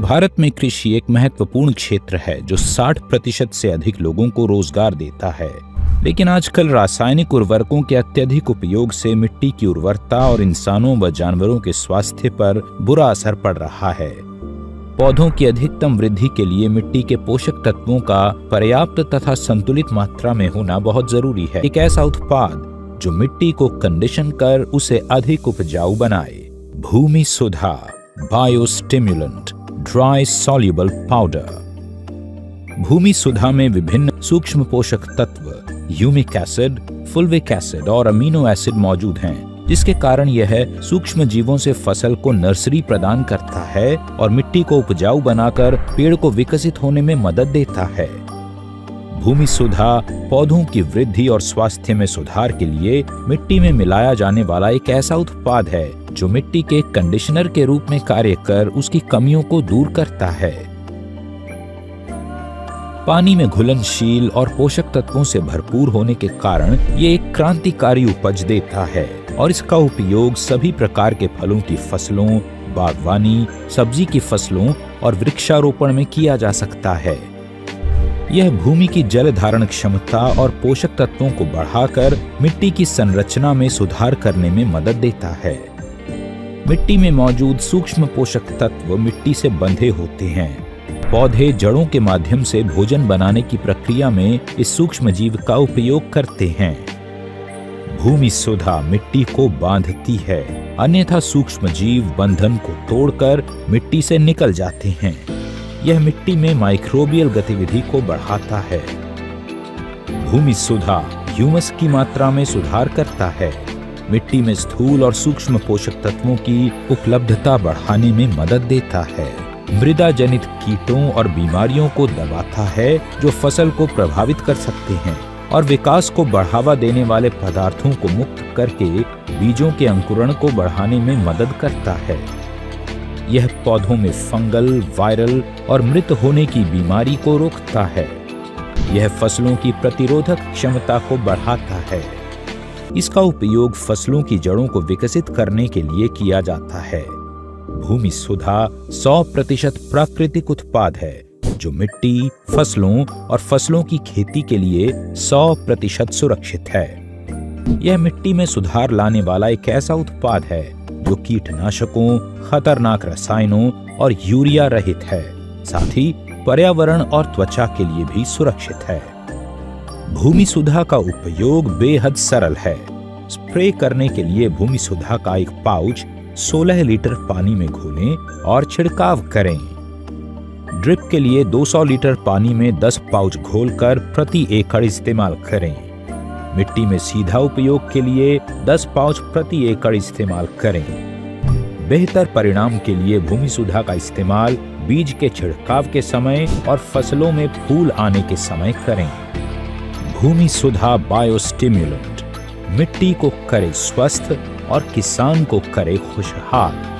भारत में कृषि एक महत्वपूर्ण क्षेत्र है जो 60% से अधिक लोगों को रोजगार देता है। लेकिन आजकल रासायनिक उर्वरकों के अत्यधिक उपयोग से मिट्टी की उर्वरता और इंसानों व जानवरों के स्वास्थ्य पर बुरा असर पड़ रहा है। पौधों की अधिकतम वृद्धि के लिए मिट्टी के पोषक तत्वों का पर्याप्त तथा संतुलित मात्रा में होना बहुत जरूरी है। एक ऐसा उत्पाद जो मिट्टी को कंडीशन कर उसे अधिक उपजाऊ बनाए। भूमि सुधा बायोस्टिम्युलेंट ड्राई सॉल्युबल पाउडर। भूमि सुधा में विभिन्न सूक्ष्म पोषक तत्व, ह्यूमिक एसिड, फुल्विक एसिड और अमीनो एसिड मौजूद हैं, जिसके कारण यह सूक्ष्म जीवों से फसल को नर्सरी प्रदान करता है और मिट्टी को उपजाऊ बनाकर पेड़ को विकसित होने में मदद देता है। भूमि सुधा पौधों की वृद्धि और स्वास्थ्य में सुधार के लिए मिट्टी में मिलाया जाने वाला एक ऐसा उत्पाद है जो मिट्टी के कंडीशनर के रूप में कार्य कर उसकी कमियों को दूर करता है। पानी में घुलनशील और पोषक तत्वों से भरपूर होने के कारण ये एक क्रांतिकारी उपज देता है और इसका उपयोग सभी प्रकार के फलों की फसलों, बागवानी, सब्जी की फसलों और वृक्षारोपण में किया जा सकता है। यह भूमि की जल धारण क्षमता और पोषक तत्वों को बढ़ाकर मिट्टी की संरचना में सुधार करने में मदद देता है। मिट्टी में मौजूद सूक्ष्म पोषक तत्व मिट्टी से बंधे होते हैं। पौधे जड़ों के माध्यम से भोजन बनाने की प्रक्रिया में इस सूक्ष्म जीव का उपयोग करते हैं। भूमि सुधा मिट्टी को बांधती है, अन्यथा सूक्ष्म जीव बंधन को तोड़कर मिट्टी से निकल जाते हैं। यह मिट्टी में माइक्रोबियल गतिविधि को बढ़ाता है। भूमि सुधा ह्यूमस की मात्रा में सुधार करता है, मिट्टी में स्थूल और सूक्ष्म पोषक तत्वों की उपलब्धता बढ़ाने में मदद देता है, मृदा जनित कीटों और बीमारियों को दबाता है जो फसल को प्रभावित कर सकते हैं और विकास को बढ़ावा देने वाले पदार्थों को मुक्त करके बीजों के अंकुरण को बढ़ाने में मदद करता है। यह पौधों में फंगल, वायरल और मृत होने की बीमारी को रोकता है। यह फसलों की प्रतिरोधक क्षमता को बढ़ाता है। इसका उपयोग फसलों की जड़ों को विकसित करने के लिए किया जाता है। भूमि सुधा 100% प्राकृतिक उत्पाद है जो मिट्टी, फसलों और फसलों की खेती के लिए 100% सुरक्षित है। यह मिट्टी में सुधार लाने वाला एक ऐसा उत्पाद है जो कीटनाशकों, खतरनाक रसायनों और यूरिया रहित है, साथ ही पर्यावरण और त्वचा के लिए भी सुरक्षित है। भूमि सुधा का उपयोग बेहद सरल है। स्प्रे करने के लिए भूमि सुधा का एक पाउच 16 लीटर पानी में घोलें और छिड़काव करें। ड्रिप के लिए 200 लीटर पानी में 10 पाउच घोलकर प्रति एकड़ इस्तेमाल करें। मिट्टी में सीधा उपयोग के लिए 10 पाउच प्रति एकड़ इस्तेमाल करें। बेहतर परिणाम के लिए भूमि सुधा का इस्तेमाल बीज के छिड़काव के समय और फसलों में फूल आने के समय करें। भूमि सुधा बायोस्टिम्युलेंट मिट्टी को करे स्वस्थ और किसान को करे खुशहाल।